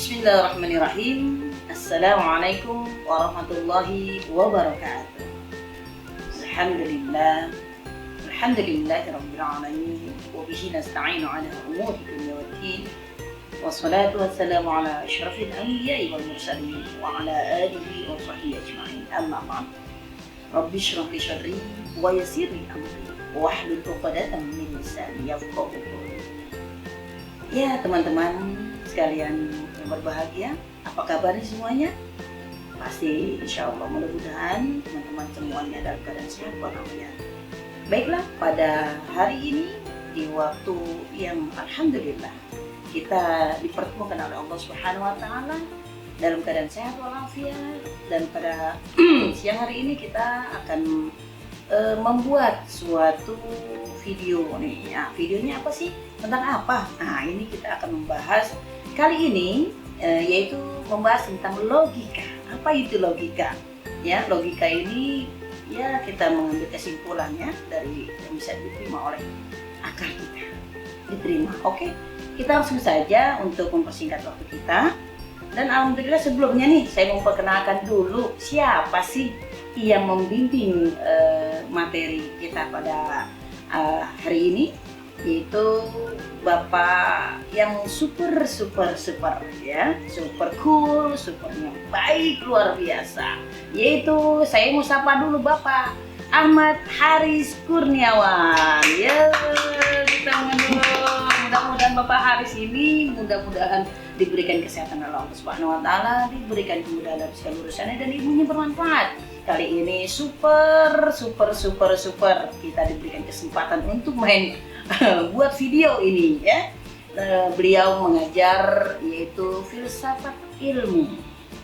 Bismillahirrahmanirrahim. Assalamualaikum warahmatullahi wabarakatuh. Alhamdulillah. Alhamdulillahirabbil alamin wa bihi nasta'inu ala umuri dunya waddin. Wassalatu wassalamu ala asyrafil anbiya'i wal mursalin wa ala alihi wa sahbihi ajma'in. Amma ba'd. Rabbi shrah li sadri wa yassir li amri wahlul 'uqdatam min lisani yafqahu qawli. Ya, teman-teman sekalian yang berbahagia, apa kabarnya semuanya? Pasti insya Allah mudah-mudahan teman-teman semuanya dalam keadaan sehat walafiat. Baiklah, pada hari ini di waktu yang alhamdulillah kita dipertemukan oleh Allah Subhanahu wa taala dalam keadaan sehat walafiat, dan pada siang hari ini kita akan membuat suatu video nih. Ya, videonya apa sih? Tentang apa? Nah, ini kita akan membahas kali ini yaitu membahas tentang logika. Apa itu logika? Ya, logika ini ya kita mengambil kesimpulannya dari yang bisa diterima oleh akal kita. Diterima. Oke. Kita langsung saja untuk mempersingkat waktu kita. Dan alhamdulillah sebelumnya nih saya memperkenalkan dulu siapa sih yang membimbing materi kita pada hari ini, yaitu Bapak yang super ya, super cool, supernya baik luar biasa, yaitu saya mau sapa dulu Bapak Ahmad Haris Kurniawan. Ya, kita mudah-mudahan Bapak Haris ini mudah-mudahan diberikan kesehatan oleh Allah Subhanahu wa taala, diberikan kemudahan dalam segala urusannya, dan ilmunya bermanfaat. Kali ini super kita diberikan kesempatan untuk main buat video ini ya. Beliau mengajar yaitu filsafat ilmu.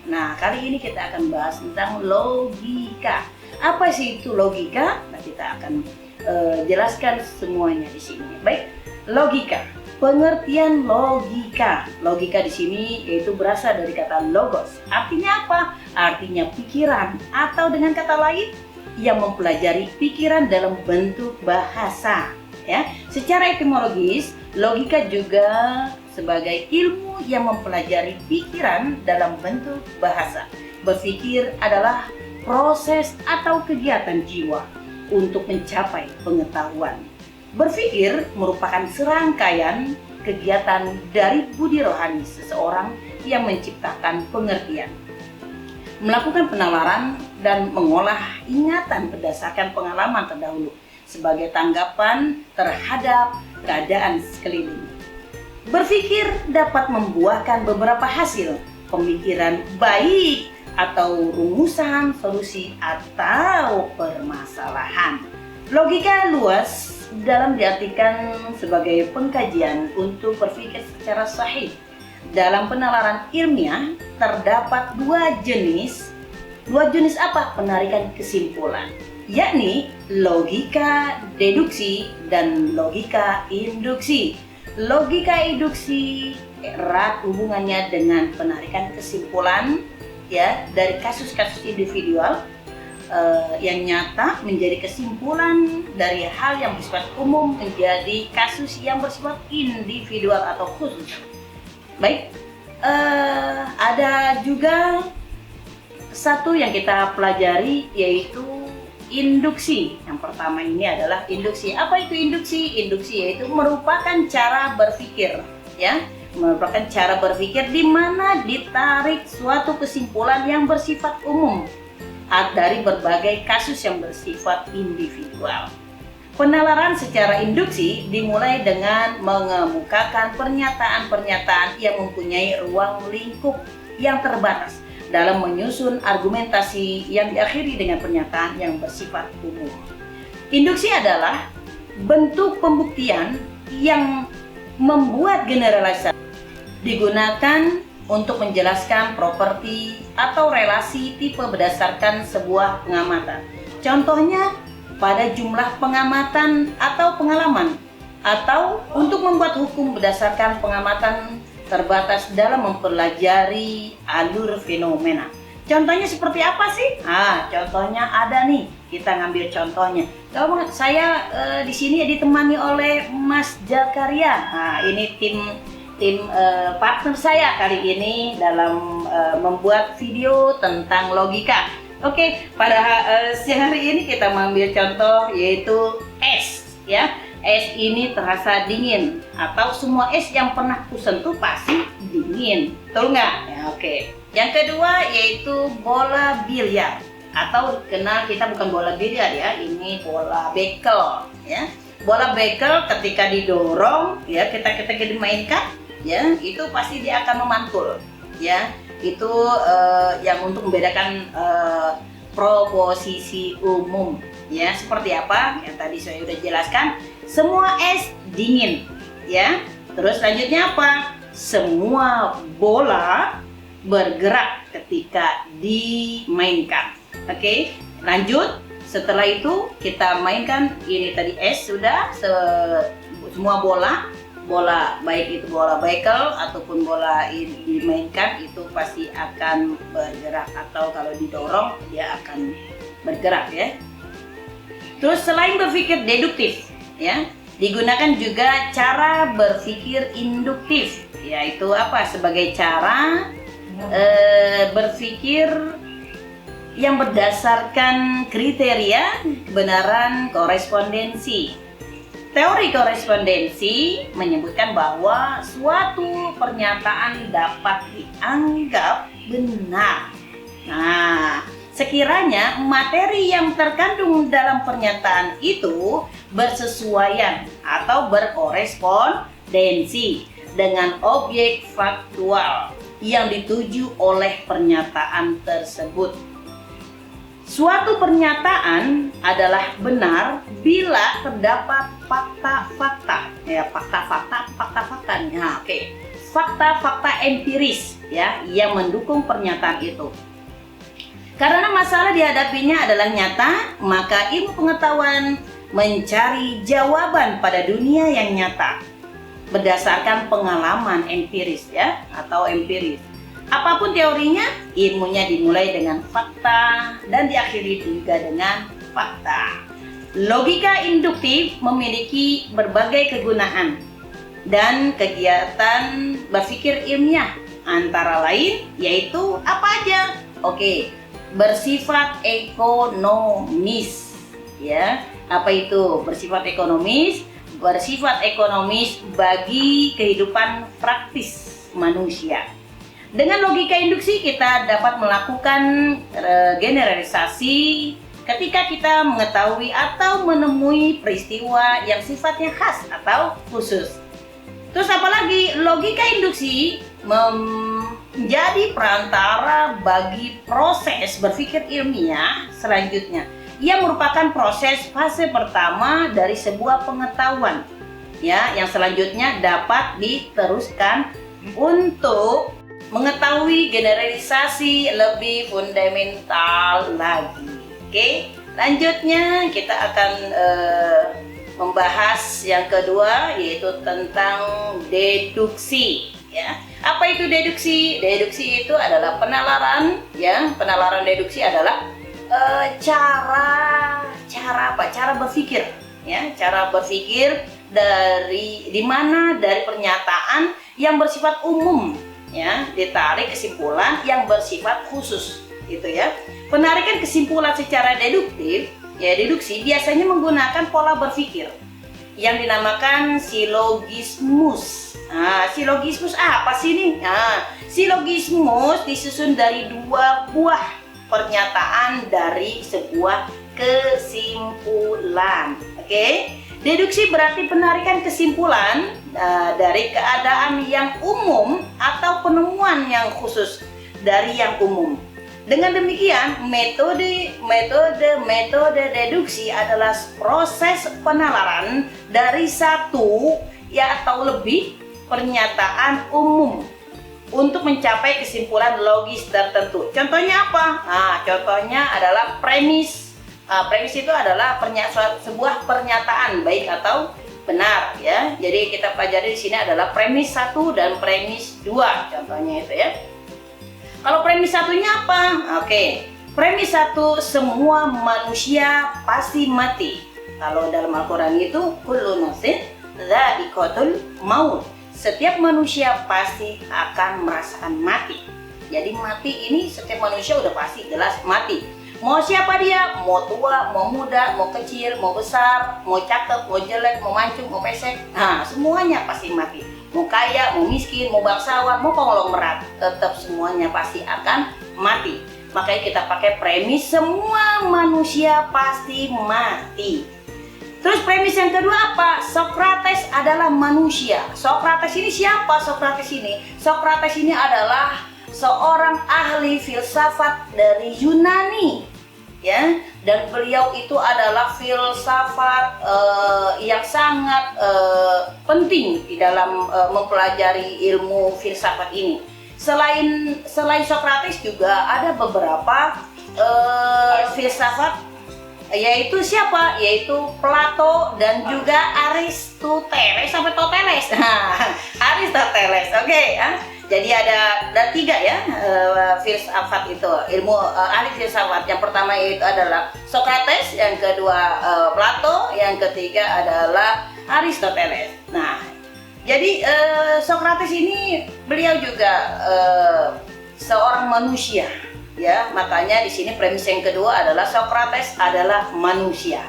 Nah, kali ini kita akan bahas tentang logika. Apa sih itu logika? Nah, kita akan jelaskan semuanya di sini. Baik, logika. Pengertian logika. Logika di sini yaitu berasal dari kata logos. Artinya apa? Artinya pikiran, atau dengan kata lain yang mempelajari pikiran dalam bentuk bahasa. Ya, secara etimologis, logika juga sebagai ilmu yang mempelajari pikiran dalam bentuk bahasa. Berpikir adalah proses atau kegiatan jiwa untuk mencapai pengetahuan. Berpikir merupakan serangkaian kegiatan dari budi rohani seseorang yang menciptakan pengertian, melakukan penalaran, dan mengolah ingatan berdasarkan pengalaman terdahulu sebagai tanggapan terhadap keadaan sekeliling. Berpikir dapat membuahkan beberapa hasil pemikiran baik atau rumusan, solusi, atau permasalahan. Logika luas dalam diartikan sebagai pengkajian untuk berpikir secara sahih. Dalam penalaran ilmiah terdapat dua jenis apa? Penarikan kesimpulan, yakni logika deduksi dan logika induksi. Logika induksi erat hubungannya dengan penarikan kesimpulan ya dari kasus-kasus individual yang nyata menjadi kesimpulan dari hal yang bersifat umum menjadi kasus yang bersifat individual atau khusus. Baik, ada juga satu yang kita pelajari yaitu induksi. Yang pertama ini adalah induksi. Apa itu induksi? Induksi yaitu merupakan cara berpikir, ya, merupakan cara berpikir di mana ditarik suatu kesimpulan yang bersifat umum dari berbagai kasus yang bersifat individual. Penalaran secara induksi dimulai dengan mengemukakan pernyataan-pernyataan yang mempunyai ruang lingkup yang terbatas dalam menyusun argumentasi yang diakhiri dengan pernyataan yang bersifat umum. Induksi adalah bentuk pembuktian yang membuat generalisasi digunakan untuk menjelaskan properti atau relasi tipe berdasarkan sebuah pengamatan. Contohnya pada jumlah pengamatan atau pengalaman, atau untuk membuat hukum berdasarkan pengamatan terbatas dalam mempelajari alur fenomena. Contohnya seperti apa sih? Contohnya ada nih, kita ngambil contohnya. Kalau saya di sini ditemani oleh Mas Zakaria. Ini tim partner saya kali ini dalam membuat video tentang logika. Oke, pada siang hari ini kita mengambil contoh yaitu es, ya. Es ini terasa dingin, atau semua es yang pernah kusentuh pasti dingin, betul nggak? Ya, oke. Yang kedua yaitu bola biliar, atau kenal kita bukan bola biliar ya, ini bola bekel, ya. Bola bekel ketika didorong, ya, ketika dimainkan, ya, itu pasti dia akan memantul, ya. Itu yang untuk membedakan proposisi umum, ya. Seperti apa yang tadi saya sudah jelaskan, semua es dingin, ya. Terus selanjutnya apa? Semua bola bergerak ketika dimainkan. Oke, lanjut. Setelah itu kita mainkan, ini tadi es sudah, semua bola baik itu bola bekel ataupun bola ini dimainkan itu pasti akan bergerak, atau kalau didorong dia akan bergerak, ya. Terus selain berpikir deduktif, ya, digunakan juga cara berpikir induktif, yaitu apa? Sebagai cara berpikir yang berdasarkan kriteria kebenaran korespondensi. Teori korespondensi menyebutkan bahwa suatu pernyataan dapat dianggap benar. Nah, sekiranya materi yang terkandung dalam pernyataan itu bersesuaian atau berkorespondensi dengan objek faktual yang dituju oleh pernyataan tersebut. Suatu pernyataan adalah benar bila terdapat fakta-fakta, ya, fakta-fakta. Nah, oke. Fakta-fakta empiris, ya, yang mendukung pernyataan itu. Karena masalah dihadapinya adalah nyata, maka ilmu pengetahuan mencari jawaban pada dunia yang nyata berdasarkan pengalaman empiris, ya, atau empiris. Apapun teorinya, ilmunya dimulai dengan fakta dan diakhiri juga dengan fakta. Logika induktif memiliki berbagai kegunaan dan kegiatan berpikir ilmiah, antara lain yaitu apa aja? Oke, bersifat ekonomis, ya. Apa itu bersifat ekonomis? Bersifat ekonomis bagi kehidupan praktis manusia. Dengan logika induksi kita dapat melakukan generalisasi ketika kita mengetahui atau menemui peristiwa yang sifatnya khas atau khusus. Terus apalagi logika induksi menjadi perantara bagi proses berpikir ilmiah selanjutnya. Ia merupakan proses fase pertama dari sebuah pengetahuan, ya, yang selanjutnya dapat diteruskan untuk mengetahui generalisasi lebih fundamental lagi. Oke, lanjutnya kita akan membahas yang kedua, yaitu tentang deduksi, ya. Apa itu deduksi? Deduksi itu adalah penalaran, ya. Penalaran deduksi adalah cara berpikir, ya. Cara berpikir dari pernyataan yang bersifat umum, ya, ditarik kesimpulan yang bersifat khusus, gitu, ya. Penarikan kesimpulan secara deduktif, ya, deduksi biasanya menggunakan pola berpikir yang dinamakan silogismus. Nah, silogismus apa sih ini? Nah, silogismus disusun dari dua buah pernyataan dari sebuah kesimpulan. Oke? Deduksi berarti penarikan kesimpulan dari keadaan yang umum atau penemuan yang khusus dari yang umum. Dengan demikian, metode deduksi adalah proses penalaran dari satu, ya, atau lebih pernyataan umum untuk mencapai kesimpulan logis tertentu. Contohnya apa? Nah, contohnya adalah premis. Premis itu adalah sebuah pernyataan baik atau benar, ya. Jadi kita pelajari di sini adalah premis 1 dan premis 2, contohnya itu, ya. Kalau premis satunya apa? Oke. Premis 1, semua manusia pasti mati. Kalau dalam Al-Qur'an itu kullu nafsin dha'iqatul maut. setiap manusia pasti akan merasakan mati. Jadi mati ini setiap manusia udah pasti jelas mati. Mau siapa dia, mau tua, mau muda, mau kecil, mau besar, mau cakep, mau jelek, mau mancung, mau pesek, nah semuanya pasti mati. Mau kaya, mau miskin, mau bangsawan, mau konglomerat, tetap semuanya pasti akan mati. Makanya kita pakai premis semua manusia pasti mati. Terus premis yang kedua apa? Socrates adalah manusia. Socrates ini siapa? Socrates ini adalah seorang ahli filsafat dari Yunani, ya. Dan beliau itu adalah filsafat yang sangat penting di dalam mempelajari ilmu filsafat ini. Selain Socrates juga ada beberapa filsafat, yaitu siapa? Yaitu Plato dan juga Aristoteles sampai Toteles. Aristoteles, oke. Jadi ada tiga ya filsafat itu, ilmu ahli filsafat. Yang pertama itu adalah Socrates, yang kedua Plato, yang ketiga adalah Aristoteles. Nah, jadi Socrates ini beliau juga seorang manusia. Ya, makanya di sini premis yang kedua adalah Socrates adalah manusia.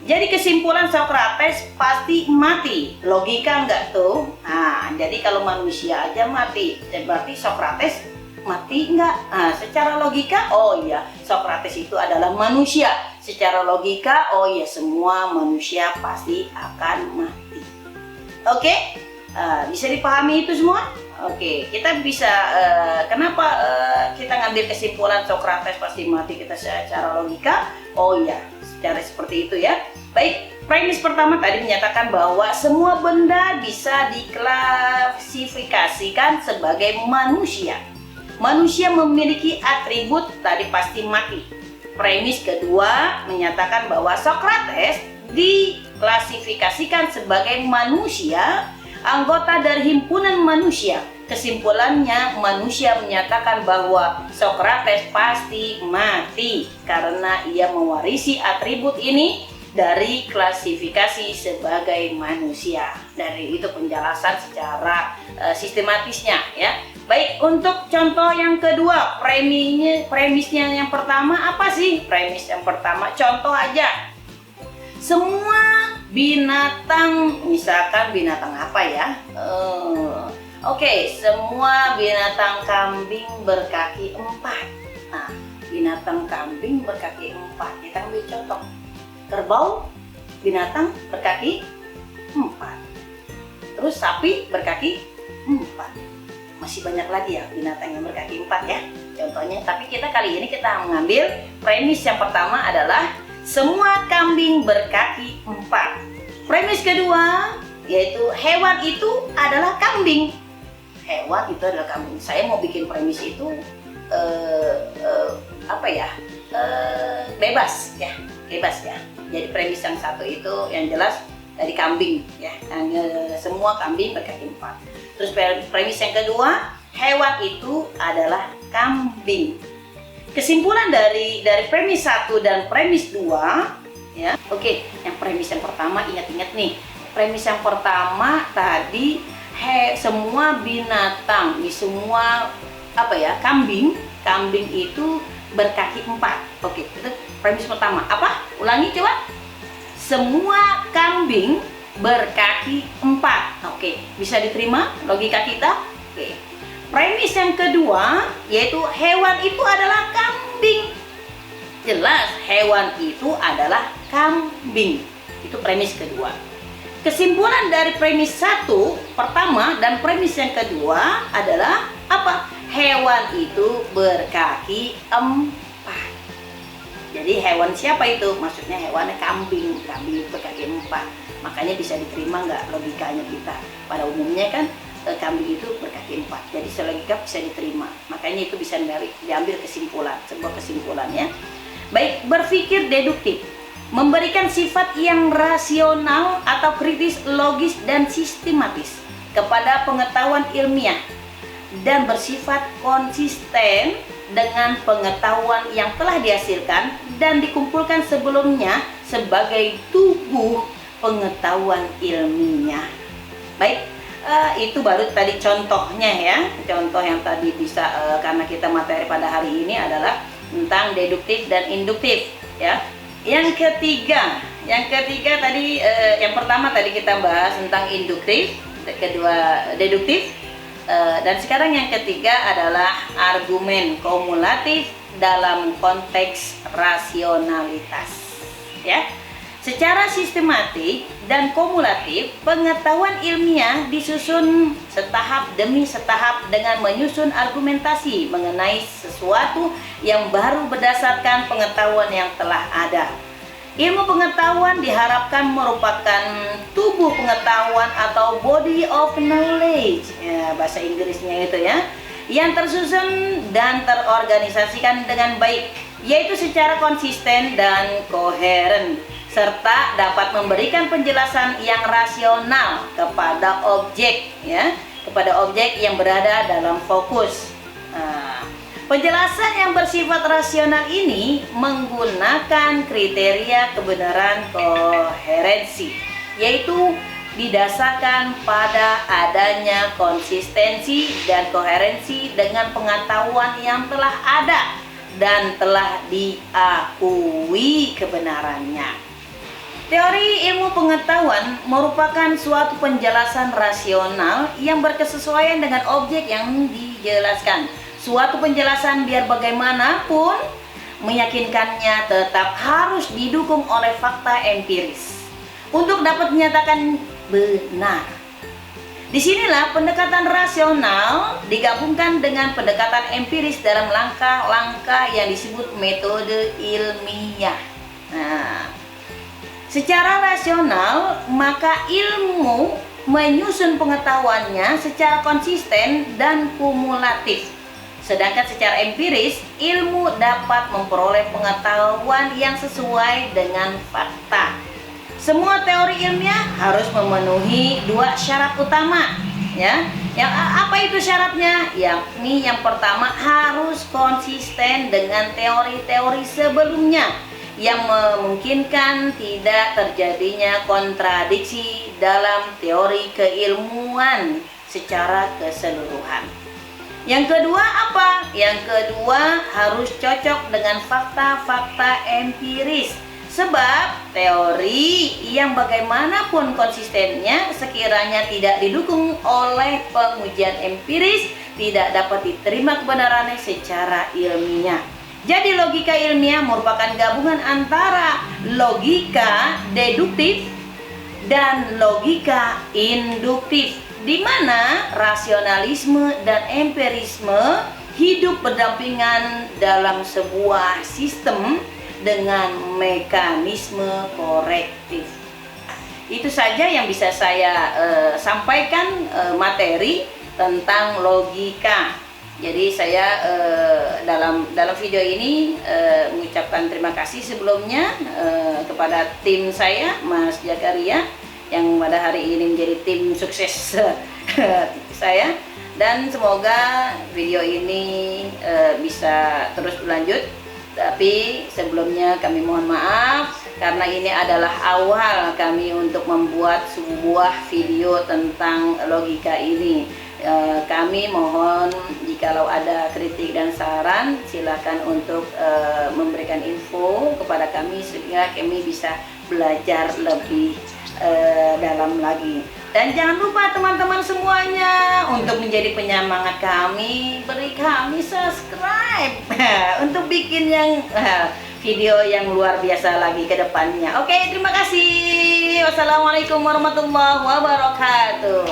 Jadi kesimpulan Socrates pasti mati. Logika enggak tuh? Nah, jadi kalau manusia aja mati, berarti Socrates mati enggak? Nah, secara logika, oh iya, Socrates itu adalah manusia. Secara logika, oh iya, semua manusia pasti akan mati. Oke? Bisa dipahami itu semua? Oke, kita bisa kenapa kita ngambil kesimpulan Socrates pasti mati kita secara logika? Oh iya, secara seperti itu ya. Baik, premis pertama tadi menyatakan bahwa semua benda bisa diklasifikasikan sebagai manusia. Manusia memiliki atribut tadi pasti mati. Premis kedua menyatakan bahwa Socrates diklasifikasikan sebagai manusia, anggota dari himpunan manusia. Kesimpulannya, manusia menyatakan bahwa Socrates pasti mati karena ia mewarisi atribut ini dari klasifikasi sebagai manusia. Dari itu penjelasan secara sistematisnya ya. Baik, untuk contoh yang kedua, premisnya yang pertama apa sih? Premis yang pertama, contoh aja. Semua binatang, misalkan binatang apa ya? Oke, semua binatang kambing berkaki 4. Nah, binatang kambing berkaki 4. Kita ambil contoh. Kerbau, binatang berkaki 4. Terus sapi berkaki 4. Masih banyak lagi ya binatang yang berkaki 4 ya. Contohnya, tapi kita kali ini kita mengambil premis yang pertama adalah semua kambing berkaki 4. Premis kedua yaitu hewan itu adalah kambing. Hewan itu adalah kambing. Saya mau bikin premis itu bebas ya, bebas ya. Jadi premis yang satu itu yang jelas dari kambing ya. Semua kambing berkaki 4. Terus premis yang kedua, hewan itu adalah kambing. Kesimpulan dari premis 1 dan premis 2 ya. Oke, yang premis yang pertama ingat-ingat nih. Premis yang pertama tadi semua binatang, semua kambing itu berkaki 4. Oke, itu premis pertama. Apa? Ulangi coba. Semua kambing berkaki 4. Oke, bisa diterima logika kita? Oke. Premis yang kedua yaitu hewan itu adalah kambing. Jelas hewan itu adalah kambing. Itu premis kedua. Kesimpulan dari premis 1 pertama dan premis yang kedua adalah apa? Hewan itu berkaki 4. Jadi hewan siapa itu? Maksudnya hewannya kambing. Kambing berkaki 4. Makanya bisa diterima nggak logikanya kita? Pada umumnya kan kambing itu berkaki 4. Jadi selogika bisa diterima. Makanya itu bisa diambil kesimpulan, sebuah kesimpulannya. Baik, berpikir deduktif. Memberikan sifat yang rasional atau kritis, logis, dan sistematis kepada pengetahuan ilmiah dan bersifat konsisten dengan pengetahuan yang telah dihasilkan dan dikumpulkan sebelumnya sebagai tubuh pengetahuan ilmiah. Baik, Itu baru tadi contohnya ya, contoh yang tadi bisa karena kita materi pada hari ini adalah tentang deduktif dan induktif ya. Yang ketiga tadi yang pertama tadi kita bahas tentang induktif, kedua deduktif, dan sekarang yang ketiga adalah argumen kumulatif dalam konteks rasionalitas ya. Secara sistematik dan kumulatif, pengetahuan ilmiah disusun setahap demi setahap dengan menyusun argumentasi mengenai sesuatu yang baru berdasarkan pengetahuan yang telah ada. Ilmu pengetahuan diharapkan merupakan tubuh pengetahuan atau body of knowledge, ya, bahasa Inggrisnya itu ya, yang tersusun dan terorganisasikan dengan baik, yaitu secara konsisten dan koheren, serta dapat memberikan penjelasan yang rasional kepada objek ya, kepada objek yang berada dalam fokus. Penjelasan yang bersifat rasional ini menggunakan kriteria kebenaran koherensi, yaitu didasarkan pada adanya konsistensi dan koherensi dengan pengetahuan yang telah ada dan telah diakui kebenarannya. Teori ilmu pengetahuan merupakan suatu penjelasan rasional yang berkesesuaian dengan objek yang dijelaskan. Suatu penjelasan biar bagaimanapun meyakinkannya tetap harus didukung oleh fakta empiris untuk dapat dinyatakan benar. Disinilah pendekatan rasional digabungkan dengan pendekatan empiris dalam langkah-langkah yang disebut metode ilmiah. Secara rasional, maka ilmu menyusun pengetahuannya secara konsisten dan kumulatif. Sedangkan secara empiris, ilmu dapat memperoleh pengetahuan yang sesuai dengan fakta. Semua teori ilmiah harus memenuhi dua syarat utama, ya. Yang apa itu syaratnya? Yakni yang pertama harus konsisten dengan teori-teori sebelumnya, yang memungkinkan tidak terjadinya kontradiksi dalam teori keilmuan secara keseluruhan. Yang kedua apa? Yang kedua harus cocok dengan fakta-fakta empiris. Sebab teori yang bagaimanapun konsistennya sekiranya tidak didukung oleh pengujian empiris tidak dapat diterima kebenarannya secara ilmiah. Jadi logika ilmiah merupakan gabungan antara logika deduktif dan logika induktif, di mana rasionalisme dan empirisme hidup berdampingan dalam sebuah sistem dengan mekanisme korektif. Itu saja yang bisa saya sampaikan materi tentang logika. Jadi saya dalam video ini mengucapkan terima kasih sebelumnya kepada tim saya, Mas Jakaria, yang pada hari ini menjadi tim sukses saya, dan semoga video ini bisa terus berlanjut. Tapi sebelumnya kami mohon maaf karena ini adalah awal kami untuk membuat sebuah video tentang logika ini. Kami mohon jikalau ada kritik dan saran silakan untuk memberikan info kepada kami sehingga kami bisa belajar lebih dalam lagi. Dan jangan lupa teman-teman semuanya untuk menjadi penyemangat kami, beri kami subscribe untuk bikin yang video yang luar biasa lagi ke depannya. Oke, terima kasih. Wassalamualaikum warahmatullahi wabarakatuh.